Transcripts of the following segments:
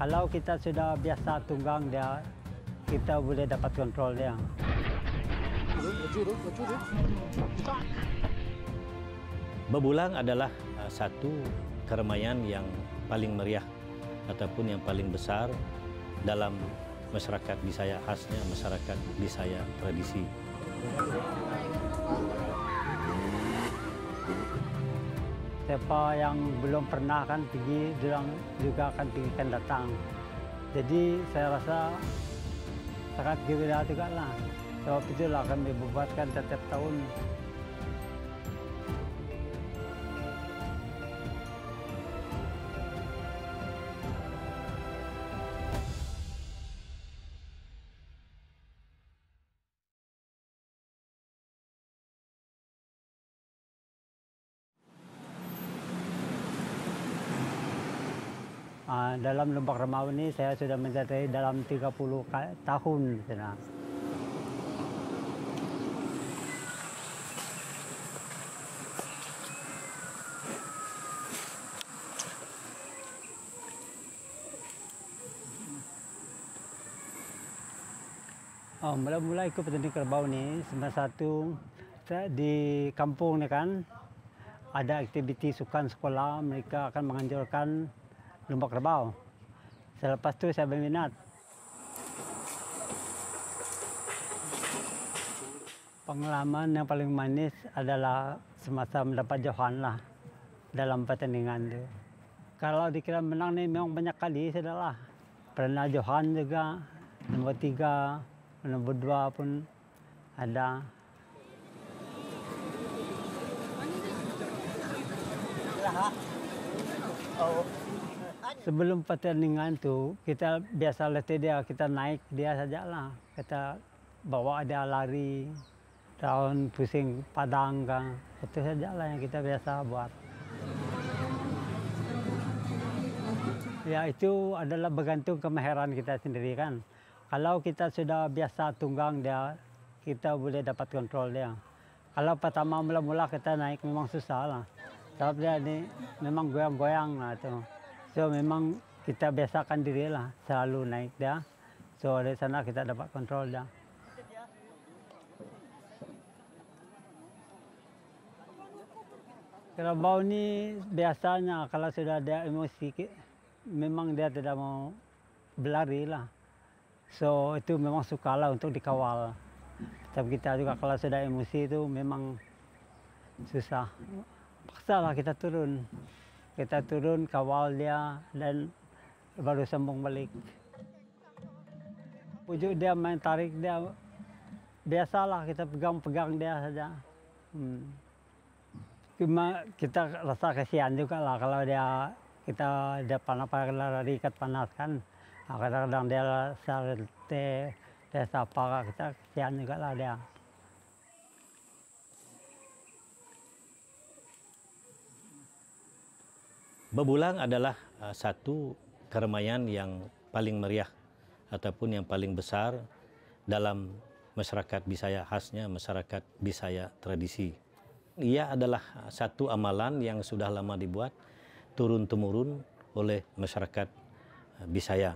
Kalau kita sudah biasa tunggang dia, kita boleh dapat kontrol dia. Bebulang adalah satu keramaian yang paling meriah ataupun yang paling besar dalam masyarakat Bisaya, khasnya masyarakat Bisaya tradisi. Siapa yang belum pernah kan pergi, dia juga akan pergi datang. Jadi saya rasa sangat gembira juga lah. Sebab itulah kami buatkan setiap tahun. Dalam Lembak Remau ini saya sudah menjadi dalam 30 tahun. Mula-mula ikut petani kerbau ini, semasa satu di kampung ni kan ada aktiviti sukan sekolah, mereka akan menganjurkan lomba kerbau. Selepas itu saya berminat. Pengalaman yang paling manis adalah semasa mendapat johan lah dalam pertandingan itu. Kalau dikira menang nih memang banyak kali sudah lah. Pernah johan juga, nomor 3, nomor 2 pun ada. Sebelum pertandingan tu kita biasa latih dia, kita naik dia sajalah. Kita bawa dia lari, daun pusing padang kan. Itu sajalah yang kita biasa buat. Ya itu adalah bergantung kemahiran kita sendiri kan. Kalau kita sudah biasa tunggang dia, kita boleh dapat kontrol dia. Kalau pertama mula-mula kita naik memang susah lah. Sebab dia ini memang goyang-goyang lah tu. So memang kita biasakan diri lah selalu naik dia. So dari sana kita dapat kontrol dia. Kerbau ni biasanya kalau sudah dia emosi, memang dia tidak mau berlari lah. So itu memang sukalah untuk dikawal. Tapi kita juga kalau sudah emosi itu memang susah. Paksalah kita turun. Kita turun kawal dia dan baru sambung balik. Pujuk dia main tarik dia biasalah kita pegang-pegang dia saja. Cuma kita rasa kasihan juga lah kalau dia panas lari ikat panas kan. Kadang-kadang dia sate, dia sapa, kita kasihan juga lah dia. Bebulang adalah satu keramaian yang paling meriah ataupun yang paling besar dalam masyarakat Bisaya, khasnya masyarakat Bisaya tradisi. Ia adalah satu amalan yang sudah lama dibuat turun-temurun oleh masyarakat Bisaya.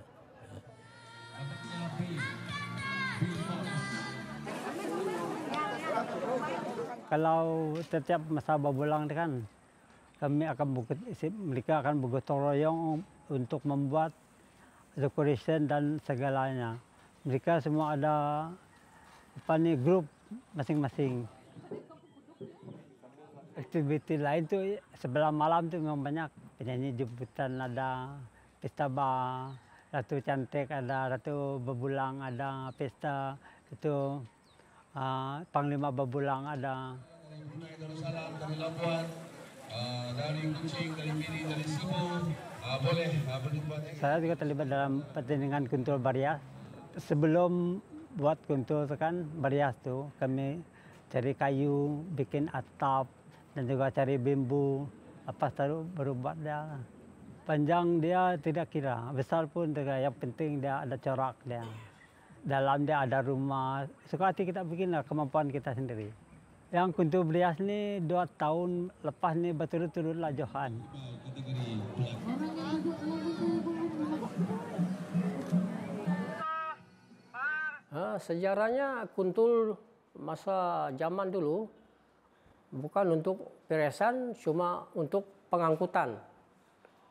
Kalau setiap masa bebulang kan mereka akan bergotong royong untuk membuat decoration dan segalanya. Mereka semua ada grup masing-masing. Aktiviti lain tu sebelah malam tu memang banyak. Penyanyi jemputan ada, pesta bar, Ratu Cantik ada, Ratu Bebulang ada, pesta itu Panglima Bebulang ada. Dari Kucing, dari Miri, dari Sibu, boleh berjumpa. Saya juga terlibat dalam pertandingan kuntul barias. Sebelum buat kuntul kan barias tu, kami cari kayu, bikin atap, dan juga cari bambu. Lepas itu baru buat dia. Panjang dia tidak kira, besar pun tidak. Yang penting dia ada corak dia. Dalam dia ada rumah. Suka hati kita bikinlah kemampuan kita sendiri. Yang kuntul barias ni 2 tahun lepas ni berturut-turutlah johan. sejarahnya kuntul masa zaman dulu bukan untuk perhiasan, cuma untuk pengangkutan.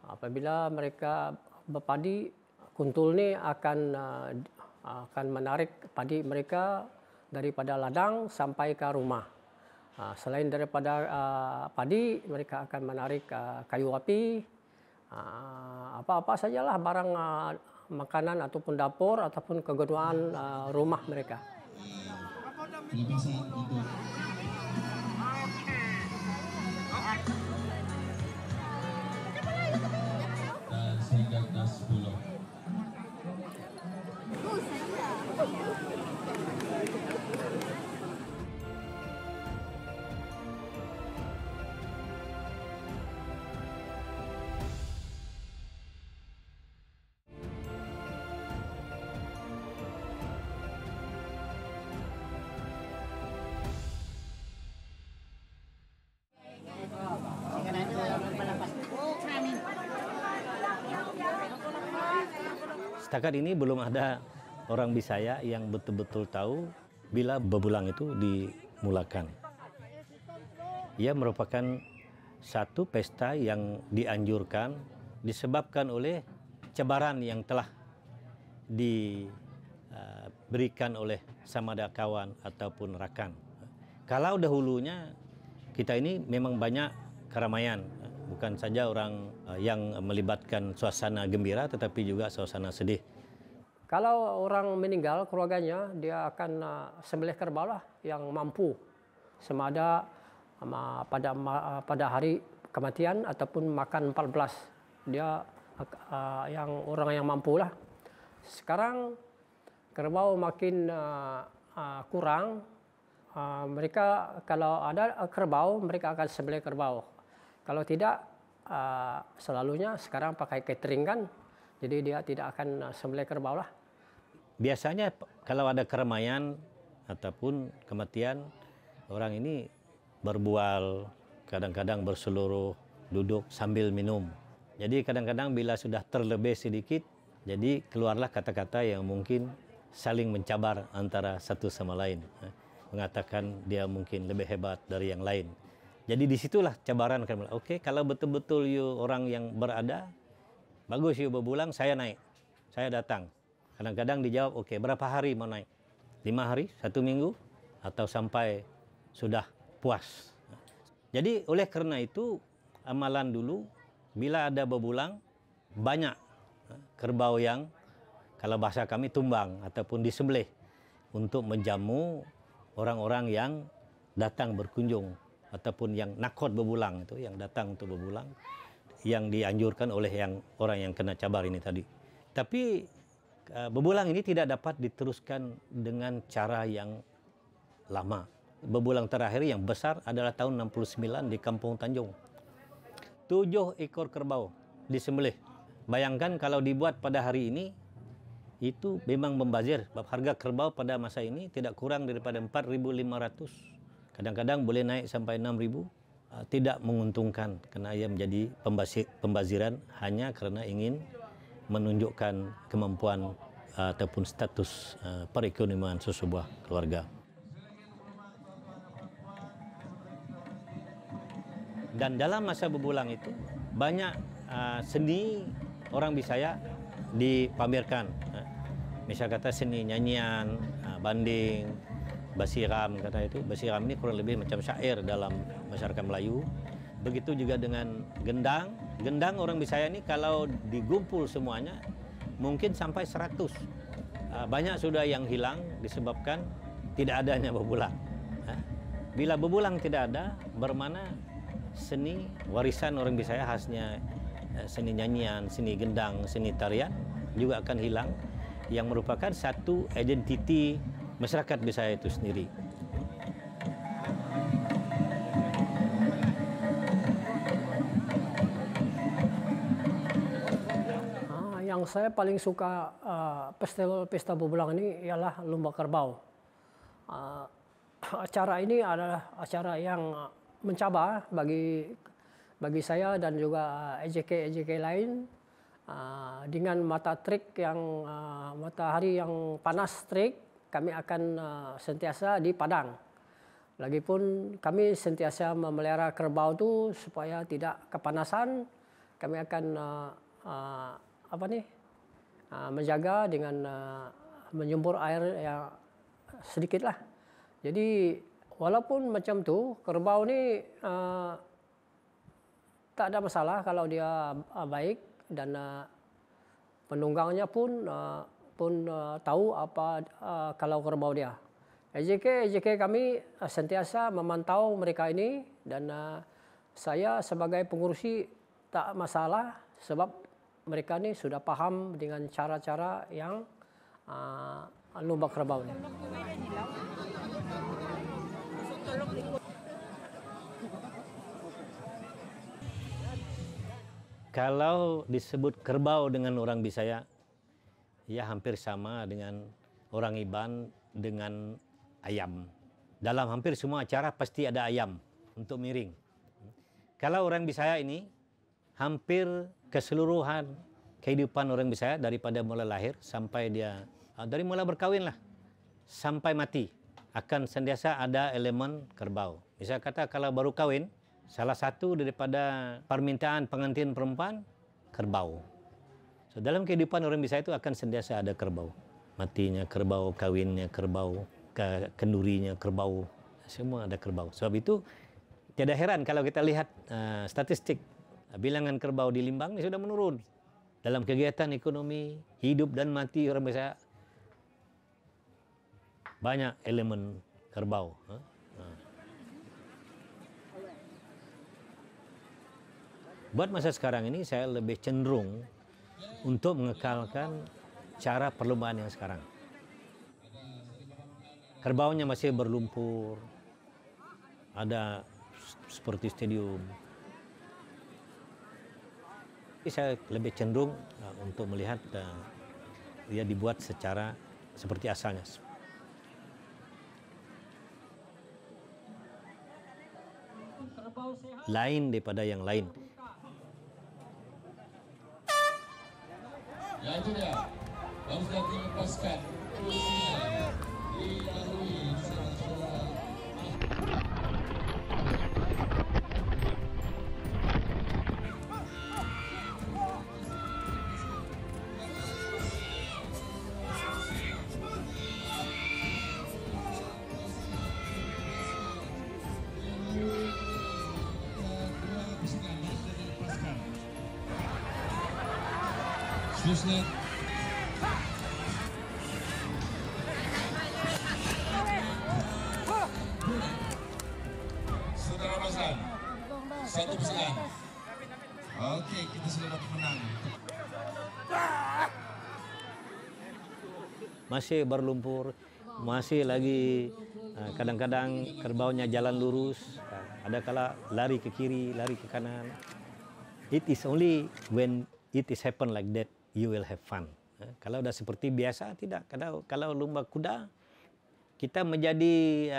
Apabila mereka berpadi, kuntul ini akan menarik padi mereka daripada ladang sampai ke rumah. Selain daripada padi, mereka akan menarik kayu api, apa-apa sajalah barang makanan ataupun dapur ataupun kegunaan rumah mereka. Dan sehingga kelas 10. Setakat ini belum ada orang Bisaya yang betul-betul tahu bila bebulang itu dimulakan. Ia merupakan satu pesta yang dianjurkan disebabkan oleh cabaran yang telah diberikan oleh samada kawan ataupun rakan. Kalau dahulunya kita ini memang banyak keramaian, bukan saja orang yang melibatkan suasana gembira tetapi juga suasana sedih. Kalau orang meninggal keluarganya, dia akan sembelih kerbau lah yang mampu, semada pada hari kematian ataupun makan 14. Dia yang orang yang mampu lah. Sekarang kerbau makin kurang. Mereka kalau ada kerbau, mereka akan sembelih kerbau. Kalau tidak, selalunya sekarang pakai catering kan, jadi dia tidak akan sembelih kerbau lah. Biasanya kalau ada keramaian ataupun kematian, orang ini berbual, kadang-kadang berseluruh, duduk sambil minum. Jadi kadang-kadang bila sudah terlebih sedikit, jadi keluarlah kata-kata yang mungkin saling mencabar antara satu sama lain. Mengatakan dia mungkin lebih hebat dari yang lain. Jadi disitulah cabaran akan mulai. Oke, kalau betul-betul you orang yang berada, bagus you berbulang, saya naik, saya datang. Kadang-kadang dijawab, oke, berapa hari mau naik? 5 hari, 1 minggu, atau sampai sudah puas. Jadi oleh karena itu, amalan dulu, bila ada bebulang, banyak kerbau yang, kalau bahasa kami, tumbang ataupun disembelih untuk menjamu orang-orang yang datang berkunjung ataupun yang nakot bebulang itu, yang datang untuk bebulang, yang dianjurkan oleh orang yang kena cabar ini tadi. Tapi bebulang ini tidak dapat diteruskan dengan cara yang lama. Bebulang terakhir yang besar adalah tahun 69 di Kampung Tanjung. 7 ekor kerbau disembelih. Bayangkan kalau dibuat pada hari ini, itu memang membazir. Sebab harga kerbau pada masa ini tidak kurang daripada 4.500. Kadang-kadang boleh naik sampai 6.000. Tidak menguntungkan karena ia menjadi pembaziran hanya karena ingin menunjukkan kemampuan ataupun status perekonomian sesebuah keluarga. Dan dalam masa bebulang itu banyak seni orang Bisaya dipamerkan. Misal kata seni nyanyian, banding, basiram kata itu. Basiram ini kurang lebih macam syair dalam masyarakat Melayu. Begitu juga dengan gendang. Gendang orang Bisaya ini kalau digumpul semuanya mungkin sampai 100. Banyak sudah yang hilang disebabkan tidak adanya bebulang. Bila bebulang tidak ada, bermana seni warisan orang Bisaya khasnya seni nyanyian, seni gendang, seni tarian juga akan hilang, yang merupakan satu identiti masyarakat Bisaya itu sendiri. Yang saya paling suka festival pesta bebulang ini ialah lomba kerbau. Acara ini adalah acara yang mencabar bagi saya dan juga EJK lain, dengan matahari yang panas terik, kami akan sentiasa di padang. Lagipun kami sentiasa memelihara kerbau itu supaya tidak kepanasan. Kami akan menjaga dengan menyembur air yang sedikit lah. Jadi walaupun macam tu, kerbau ni tak ada masalah kalau dia baik, dan penunggangnya pun tahu apa kalau kerbau dia. EJK kami sentiasa memantau mereka ini, dan saya sebagai pengurusi tak masalah sebab mereka ni sudah paham dengan cara-cara yang lumba kerbau ni. Kalau disebut kerbau dengan orang Bisaya, ya hampir sama dengan orang Iban dengan ayam. Dalam hampir semua acara pasti ada ayam untuk miring. Kalau orang Bisaya ini, hampir keseluruhan kehidupan orang Bisaya daripada mulai lahir sampai dia, dari mulai berkawin lah, sampai mati, akan sentiasa ada elemen kerbau. Misal kata kalau baru kawin, salah satu daripada permintaan pengantin perempuan, kerbau. So, dalam kehidupan orang Bisaya itu akan sentiasa ada kerbau. Matinya kerbau, kawinnya kerbau, kendurinya kerbau, semua ada kerbau. Sebab itu tidak heran kalau kita lihat statistik bilangan kerbau di Limbang ini sudah menurun. Dalam kegiatan ekonomi, hidup dan mati orang Bisaya banyak elemen kerbau. Buat masa sekarang ini saya lebih cenderung untuk mengekalkan cara perlombaan yang sekarang. Kerbaunya masih berlumpur, ada seperti stadium. Saya lebih cenderung untuk melihat dia dibuat secara seperti asalnya. Lain daripada yang lain. Ya itu dia. Baru sudah dilepaskan. Dilalui saudara-saudara. Susnet. Saudara Mazlan, satu pesanan. Oke, kita sudah dapat menang. Masih berlumpur, masih lagi kadang-kadang kerbaunya jalan lurus, ada kala lari ke kiri, lari ke kanan. It is only when it is happen like that you will have fun. Kalau dah seperti biasa tidak. Kalau lumba kuda kita menjadi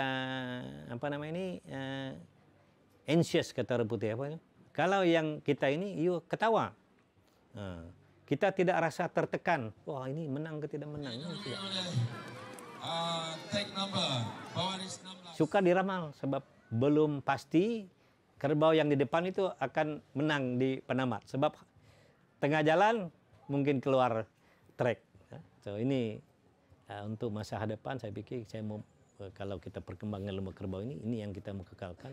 anxious kata orang putih apa? Kalau yang kita ini you ketawa. Kita tidak rasa tertekan. Wah ini menang ke tidak menang. Tidak. Take number, bawaris 16. Suka diramal sebab belum pasti kerbau yang di depan itu akan menang di penamat. Sebab tengah jalan mungkin keluar track. So ini untuk masa hadapan saya pikir saya mau kalau kita perkembangan lumba kerbau ini yang kita mau kekalkan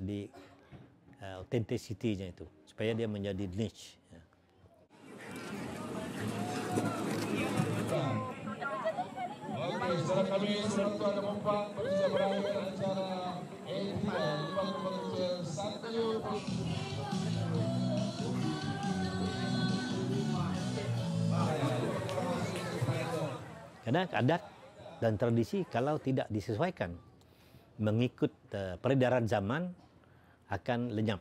di authenticity-nya itu supaya dia menjadi niche. Oke, setelah kami selalu ada mempan bisa berakhir acara Elvira Lumba kecil Santayu. Karena adat dan tradisi kalau tidak disesuaikan mengikut peredaran zaman akan lenyap.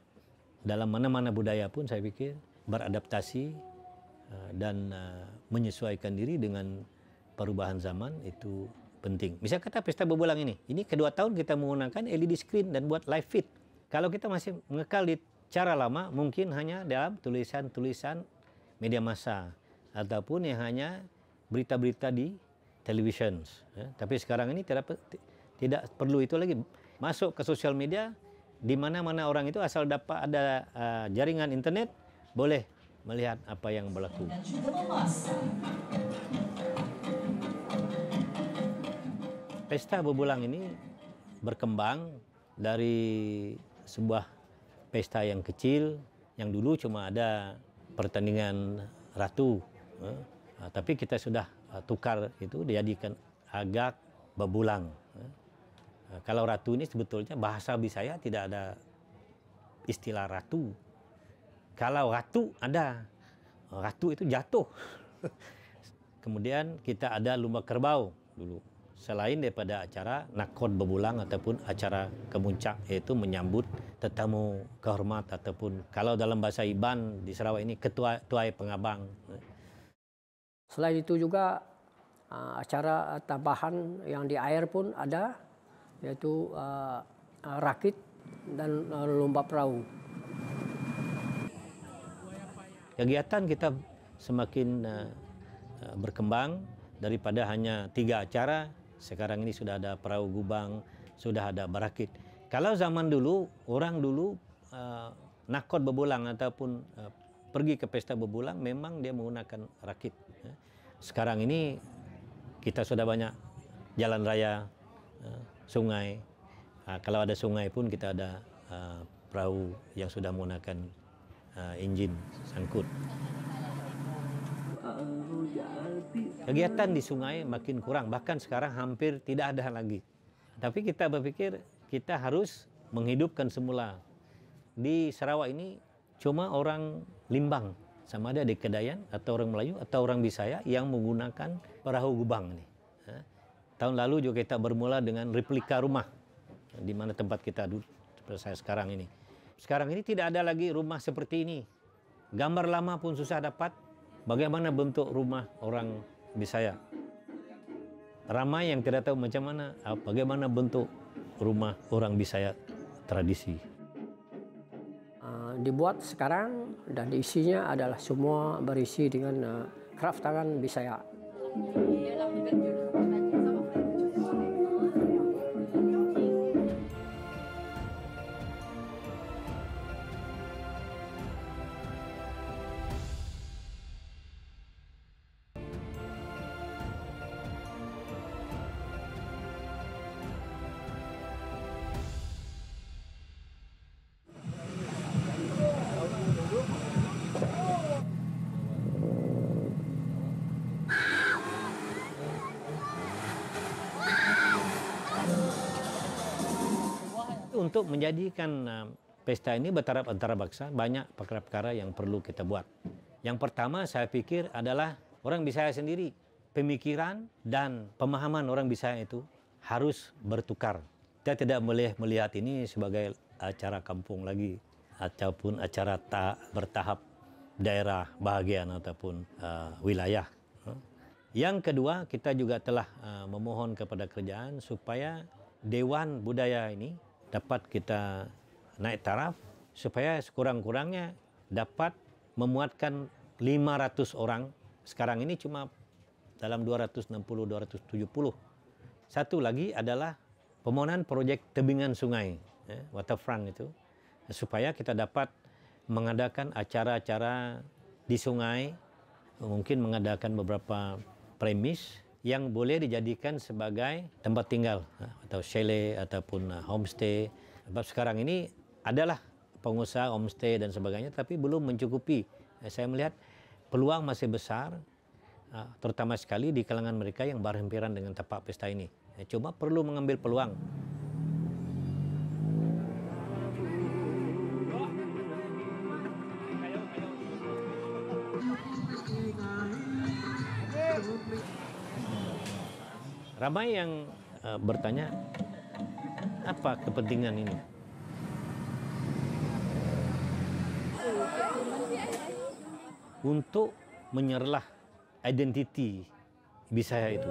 Dalam mana-mana budaya pun saya pikir beradaptasi dan menyesuaikan diri dengan perubahan zaman itu penting. Misal kata pesta berbulang ini kedua tahun kita menggunakan LED screen dan buat live feed. Kalau kita masih mengekal di cara lama mungkin hanya dalam tulisan-tulisan media massa ataupun yang hanya berita-berita di television. Tapi sekarang ini tidak perlu itu lagi. Masuk ke sosial media, di mana-mana orang itu asal dapat ada jaringan internet, boleh melihat apa yang berlaku. Pesta Bebulang ini berkembang dari sebuah pesta yang kecil, yang dulu cuma ada pertandingan ratu. Tapi kita sudah tukar itu, dijadikan Agak Bebulang. Kalau ratu ini sebetulnya bahasa Bisaya tidak ada istilah ratu. Kalau ratu ada, ratu itu jatuh. Kemudian kita ada Lumba Kerbau dulu. Selain daripada acara Nakod Bebulang ataupun acara kemuncak, yaitu menyambut tetamu kehormat ataupun kalau dalam bahasa Iban di Sarawak ini ketua tuai pengabang. Selain itu juga acara tambahan yang di air pun ada, yaitu rakit dan lomba perahu. Kegiatan kita semakin berkembang daripada hanya 3 acara. Sekarang ini sudah ada perahu gubang, sudah ada barakit. Kalau zaman dulu, orang dulu nakod bebulang ataupun pergi ke pesta bebulang, memang dia menggunakan rakit. Sekarang ini kita sudah banyak jalan raya, sungai. Kalau ada sungai pun kita ada perahu yang sudah menggunakan injin sangkut. Kegiatan di sungai makin kurang, bahkan sekarang hampir tidak ada lagi. Tapi kita berpikir kita harus menghidupkan semula. Di Sarawak ini cuma orang Limbang, sama ada di Kedayan atau orang Melayu atau orang Bisaya yang menggunakan perahu gubang ini. Tahun lalu juga kita bermula dengan replika rumah di mana tempat kita duduk seperti saya sekarang ini. Sekarang ini tidak ada lagi rumah seperti ini. Gambar lama pun susah dapat. Bagaimana bentuk rumah orang Bisaya? Ramai yang tidak tahu macam mana, bagaimana bentuk rumah orang Bisaya tradisi. Dibuat sekarang dan isinya adalah semua berisi dengan kraft tangan Bisaya. Untuk menjadikan pesta ini bertaraf antarabangsa, banyak perkara-perkara yang perlu kita buat. Yang pertama saya pikir adalah orang Bisaya sendiri. Pemikiran dan pemahaman orang Bisaya itu harus bertukar. Kita tidak boleh melihat ini sebagai acara kampung lagi, ataupun acara bertahap daerah bahagian ataupun wilayah. Yang kedua, kita juga telah memohon kepada kerajaan supaya Dewan Budaya ini dapat kita naik taraf supaya sekurang-kurangnya dapat memuatkan 500 orang. Sekarang ini cuma dalam 260-270. Satu lagi adalah permohonan proyek tebingan sungai, waterfront itu, supaya kita dapat mengadakan acara-acara di sungai, mungkin mengadakan beberapa premis yang boleh dijadikan sebagai tempat tinggal atau chalet ataupun homestay. Sebab sekarang ini adalah pengusaha homestay dan sebagainya, tapi belum mencukupi. Saya melihat peluang masih besar, terutama sekali di kalangan mereka yang berhempiran dengan tapak pesta ini. Cuma perlu mengambil peluang. Ramai yang bertanya, apa kepentingan ini? Untuk menyerlah identiti Bisaya itu.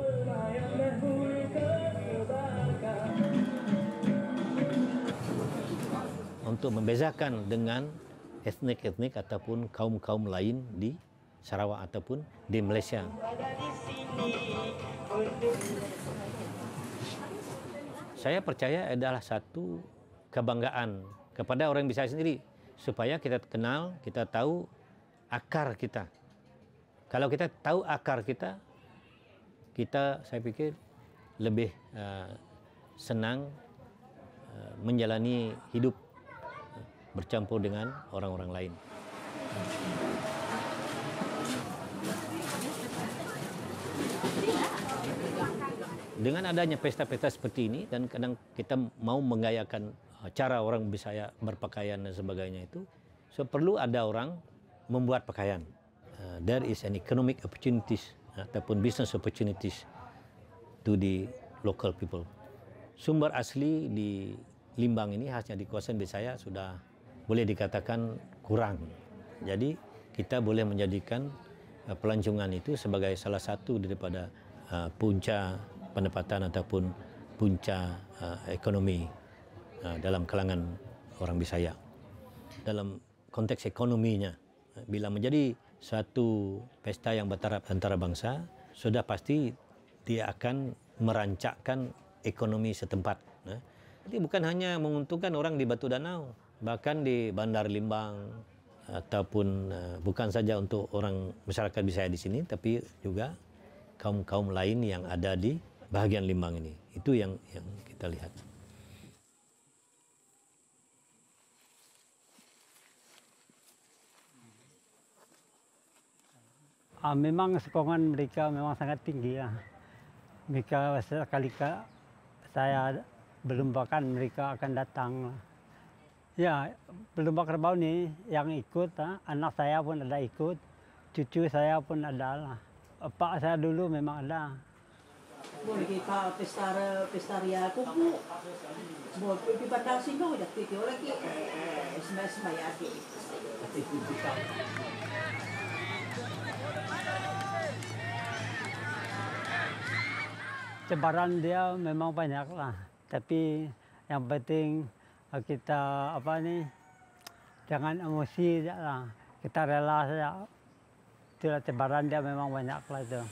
Untuk membezakan dengan etnik-etnik ataupun kaum-kaum lain di Sarawak ataupun di Malaysia. Saya percaya adalah satu kebanggaan kepada orang Bisaya sendiri, supaya kita kenal, kita tahu akar kita. Kalau kita tahu akar kita, saya pikir lebih senang menjalani hidup bercampur dengan orang-orang lain. Dengan adanya pesta-pesta seperti ini, dan kadang kita mau menggayakan cara orang Bisaya berpakaian dan sebagainya itu, so perlu ada orang membuat pakaian. There is an economic opportunities ataupun business opportunities to the local people. Sumber asli di Limbang ini, khasnya di kawasan Bisaya, sudah boleh dikatakan kurang. Jadi kita boleh menjadikan pelancongan itu sebagai salah satu daripada punca pendapatan ataupun punca ekonomi dalam kalangan orang Bisaya. Dalam konteks ekonominya, bila menjadi suatu pesta yang bertaraf antara bangsa, sudah pasti dia akan merancakkan ekonomi setempat. Jadi bukan hanya menguntungkan orang di Batu Danau, bahkan di Bandar Limbang, ataupun bukan saja untuk orang masyarakat Bisaya di sini, tapi juga kaum-kaum lain yang ada di bahagian Limbang ini. Itu yang kita lihat. Memang sokongan mereka memang sangat tinggi ya. Mereka sekali saya berlombakan, mereka akan datang. Ya, berlomba kerbau ni yang ikut, anak saya pun ada ikut, cucu saya pun ada lah. Pak saya dulu memang ada. Boleh kita pestaria kuku. Boleh pergi pada sini udah pergi lagi. Semai adik. Cabaran dia memang banyak lah, tapi yang penting kita jangan emosi saja lah, kita rela saja. Itulah cabaran dia memang banyak lah itu.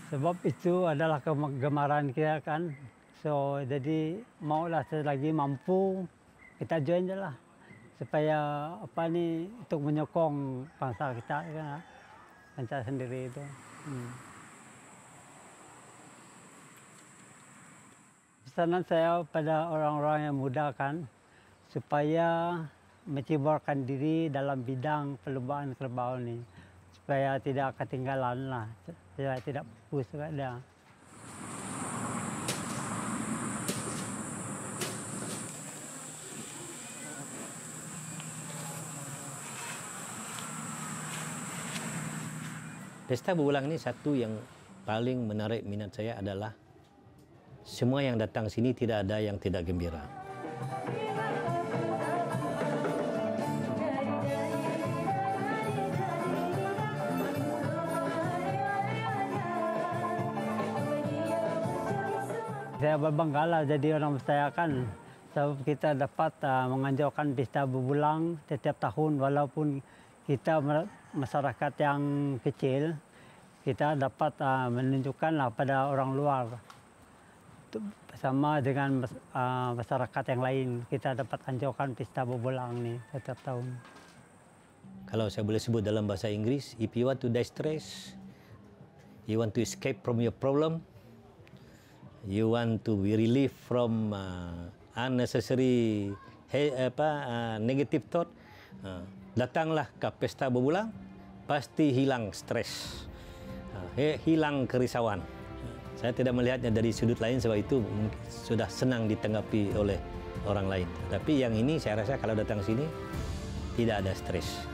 Sebab itu adalah kegemaran kita kan, so jadi maulah selagi mampu kita join je lah, supaya untuk menyokong bangsa kita kan, bangsa sendiri itu. Pesanan saya pada orang-orang yang muda kan, supaya menceburkan diri dalam bidang perlombaan kerbau ni, supaya tidak ketinggalan lah, supaya tidak pupus dia. Pesta berulang ini satu yang paling menarik minat saya adalah semua yang datang sini tidak ada yang tidak gembira. Saya berbangga lah jadi orang Bisaya kan, sebab kita dapat menganjurkan pesta berulang setiap tahun, walaupun kita masyarakat yang kecil, kita dapat menunjukkan pada orang luar. Sama dengan masyarakat yang lain, kita dapat anjurkan pesta berulang ni setiap tahun. Kalau saya boleh sebut dalam bahasa Inggris, if you want to distress, you want to escape from your problem, you want to be relieved from unnecessary negative thought, datanglah ke pesta berulang, pasti hilang stres, hilang kerisauan. Saya tidak melihatnya dari sudut lain, sebab itu sudah senang ditanggapi oleh orang lain. Tapi yang ini saya rasa kalau datang sini tidak ada stres.